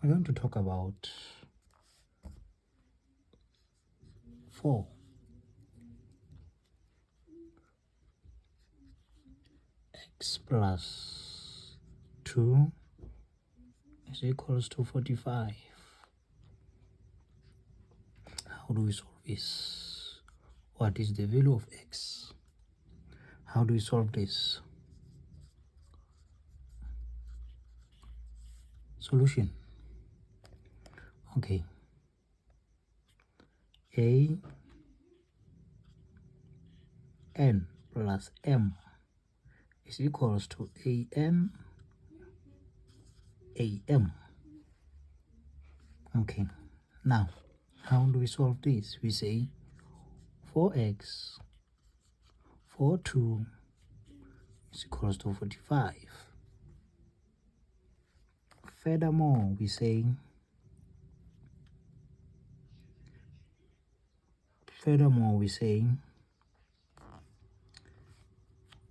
we're going to talk about 4 x plus 2 is equals to 45. How do we solve this? What is the value of x? How do we solve this? Solution. Okay. A n plus m is equals to an am. Okay. Now, how do we solve this? We say 4x 2 is equals to 45. Furthermore, we say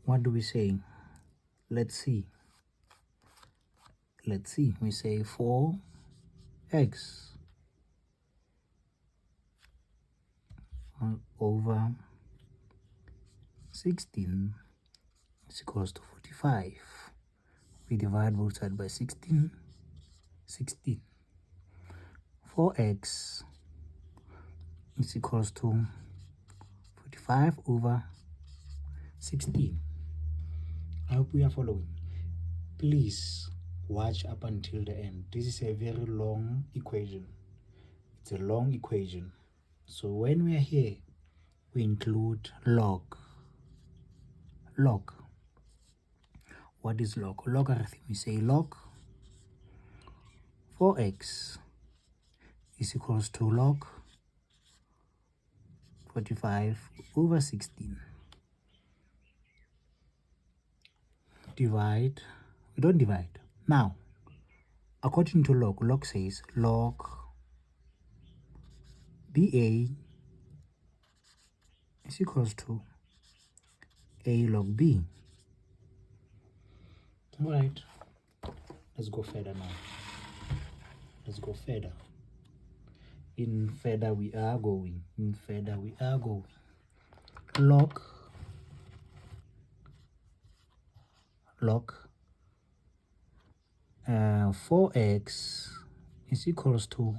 what do we say? Let's see. We say 4x over 16 is equals to 45. We divide both sides by 16. 4x is equals to 45 over 16. I hope we are following. Please watch up until the end. This is a very long equation. It's a long equation. So when we are here, we include log. What is log? Logarithm. We say log 4x is equals to log 45 over 16. Divide. We don't divide. Now, according to log says log BA is equals to A log B. All right. Let's go further now. In further we are going. Log 4x is equals to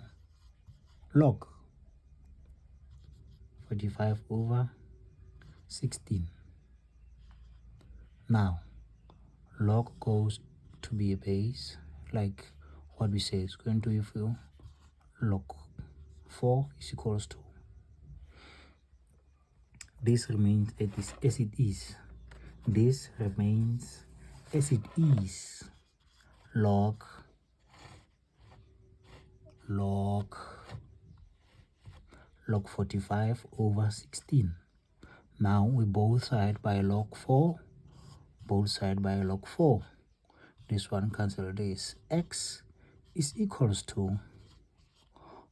log 45 over 16. Now, log goes to be a base, like what we say is going to equal log 4 is equals to. This remains as it is. This remains as it is. Log 45 over 16. Now we both side by log 4. This one cancel this. X is equals to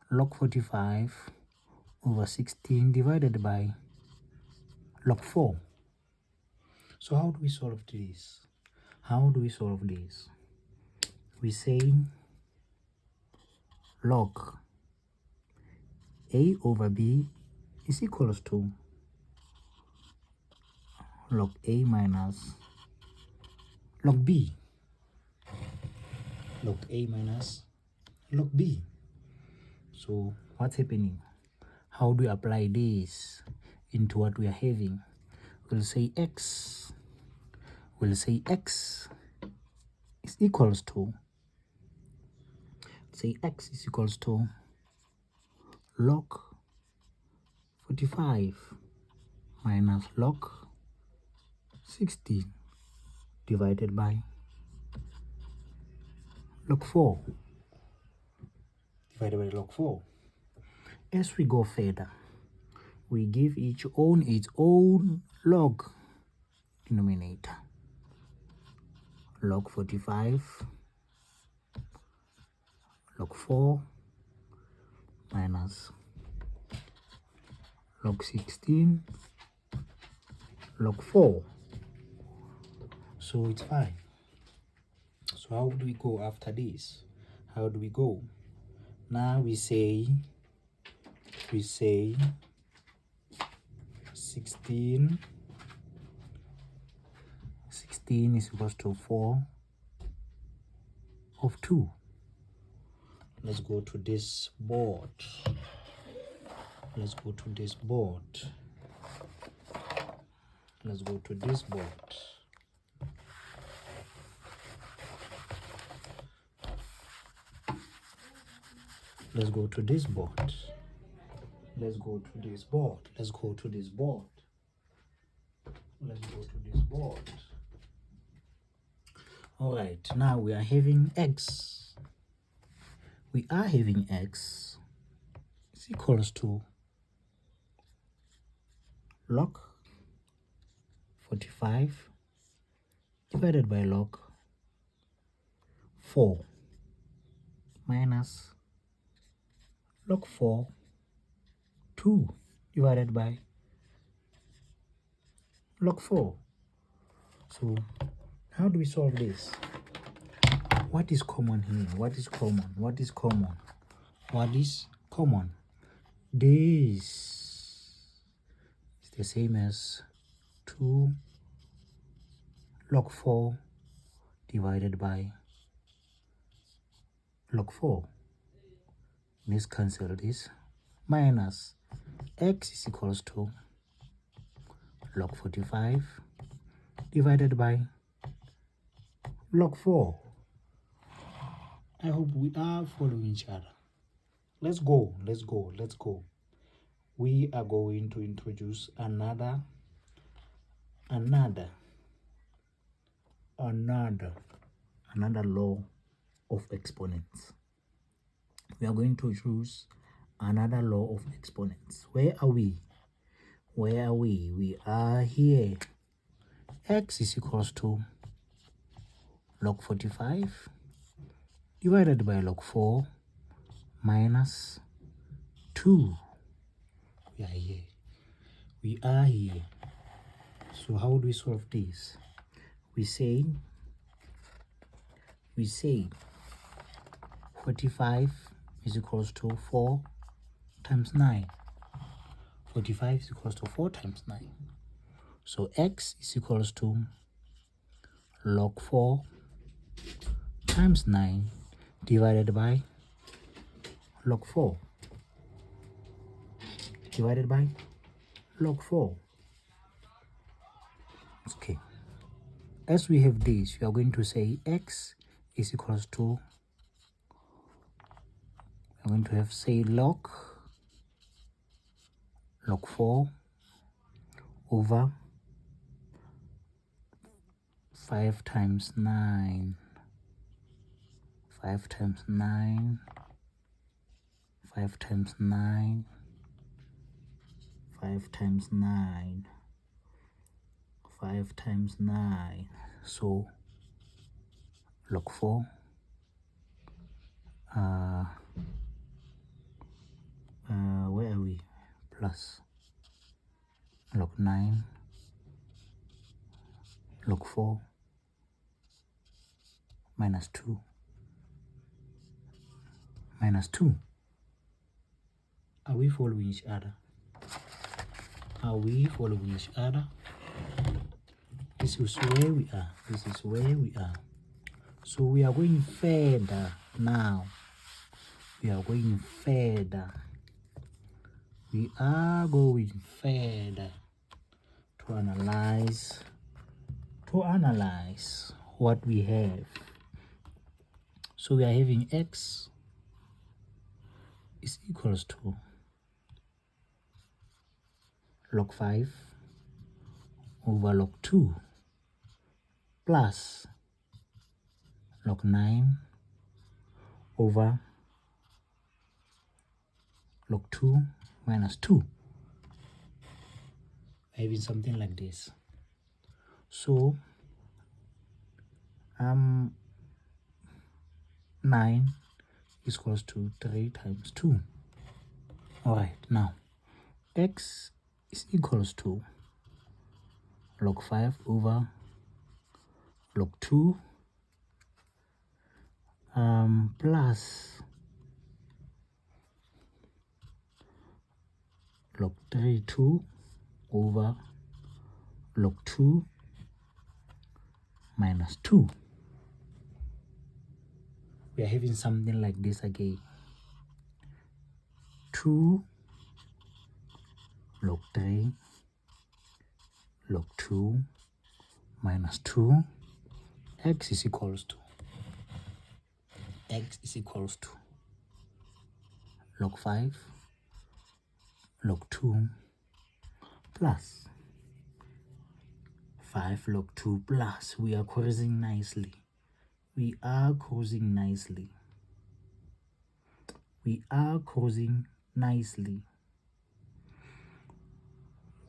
log 45 over 16 divided by log 4. So how do we solve this? We say log A over B is equals to log A minus log B. So what's happening? How do we apply this into what we are having? We'll say x is equals to, log 45 minus log 16 divided by log 4. As we go further, we give each its own log denominator. Log 45 log 4 minus log 16 log 4. So it's fine. So how do we go after this? how do we go? Now we say 16 is equals to 4 of 2. Let's go to this board. Let's go to this board. Let's go to this board. Let's go to this board. Let's go to this board. Let's go to this board. Let's go to this board. All right, now we are having x. We are having x is equals to log 45 divided by log 4 minus log 4 2 divided by log 4. So how do we solve this? What is common here? What is common? What is common? What is common? This is the same as 2 log 4 divided by log 4. Let's cancel this. Minus x is equals to log 45 divided by log 4. I hope we are following each other. Let's go. We are going to introduce another law of exponents. We are going to choose another law of exponents. Where are we? We are here. X is equals to log 45 divided by log 4 minus 2. We are here. So how do we solve this? We say 45 is equals to 4 times 9. 45 is equals to 4 times 9. So x is equals to log 4 times 9 divided by log 4. Divided by log 4. Okay. As we have this, we are going to say x is equals to, we're going to have say log 4 over 5 times 9. 5 times 9. 5 times 9. 5 times 9. 5 times 9. So log 4 where are we? Plus log 9 log 4 minus 2 minus 2. Are we following each other? Are we following each other? This is where we are. This is where we are. So we are going further now. We are going further. We are going further to analyze what we have. So we are having x is equals to log 5 over log 2 plus log 9 over log 2 minus 2. Having something like this. So 9 is equals to 3 times 2. Alright, now x is equals to log 5 over log 2 plus log 3 2 over log 2 minus 2. We are having something like this again. 2 log 3 log 2 minus 2. X is equals to log 5 log 2 plus 5 log 2 plus. We are cruising nicely. We are cruising nicely.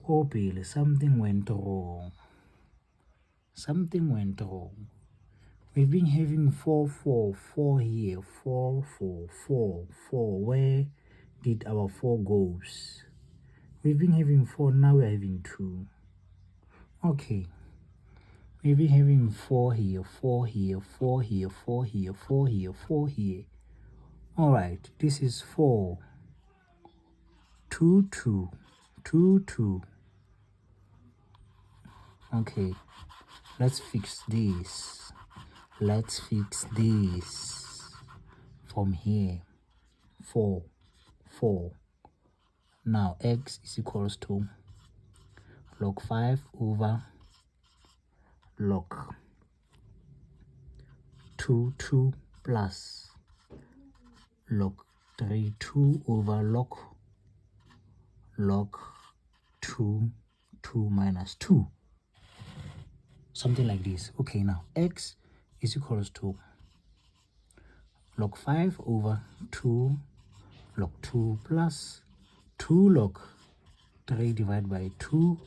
Oh, Bill, something went wrong. We've been having 4 4 4 here, 4 4 4 4. Where did our 4 goes? We've been having 4, now we're having 2. Okay. We've been having 4 here, 4 here, 4 here, 4 here, 4 here, 4 here. Alright, this is 4 2 2 2 2. Okay, let's fix this. From here. 4 4. Now x is equals to log 5 over log 2 2 plus log 3 2 over log 2 2 minus 2. Something like this. Okay, now x is equals to log 5 over 2 log 2 plus 2 log 3 divided by 2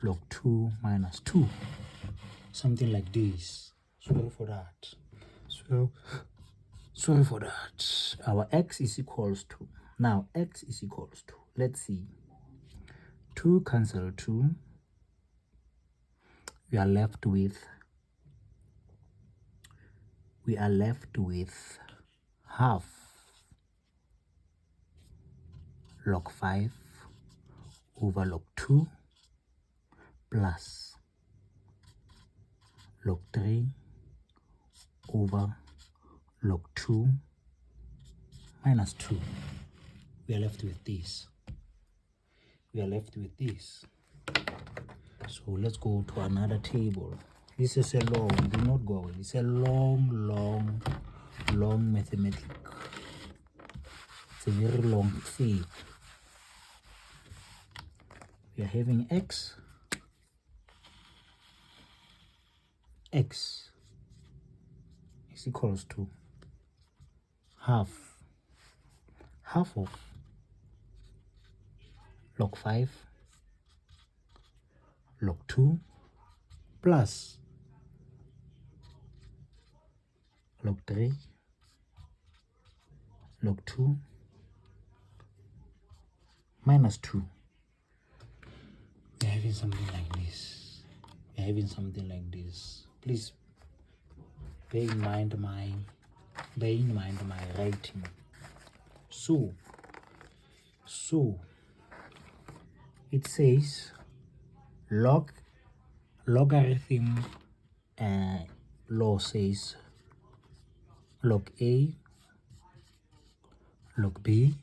log 2 minus 2. Something like this. Sorry for that. Our x is equals to, now x is equals to, let's see, 2 cancel 2. We are left with half log 5 over log 2 plus log 3 over log 2 minus 2. We are left with this. So let's go to another table. This is a long, do not go away. It's a long mathematics. It's a very long thing. We are having x is equals to half of log 5 log 2 plus log 3 log 2 minus 2. We're having something like this. Please bear in mind my writing. So it says logarithm law says log A log B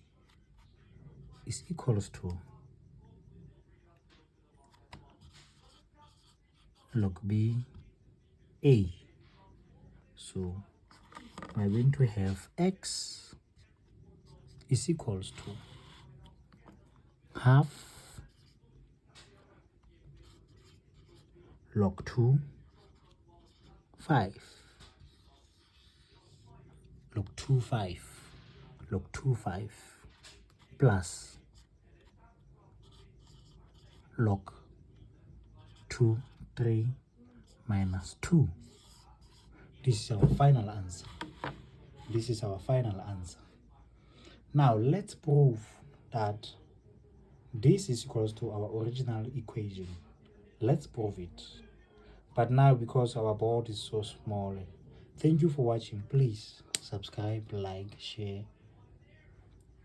is equals to log B A. So we're going to have x is equals to half log 2 5 log 2 5 plus log 2 3 minus 2. This is our final answer. Now let's prove that this is equals to our original equation. Let's prove it. But now, because our board is so small, thank you for watching. Please subscribe, like, share,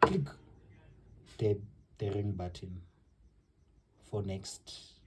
click the ring button for next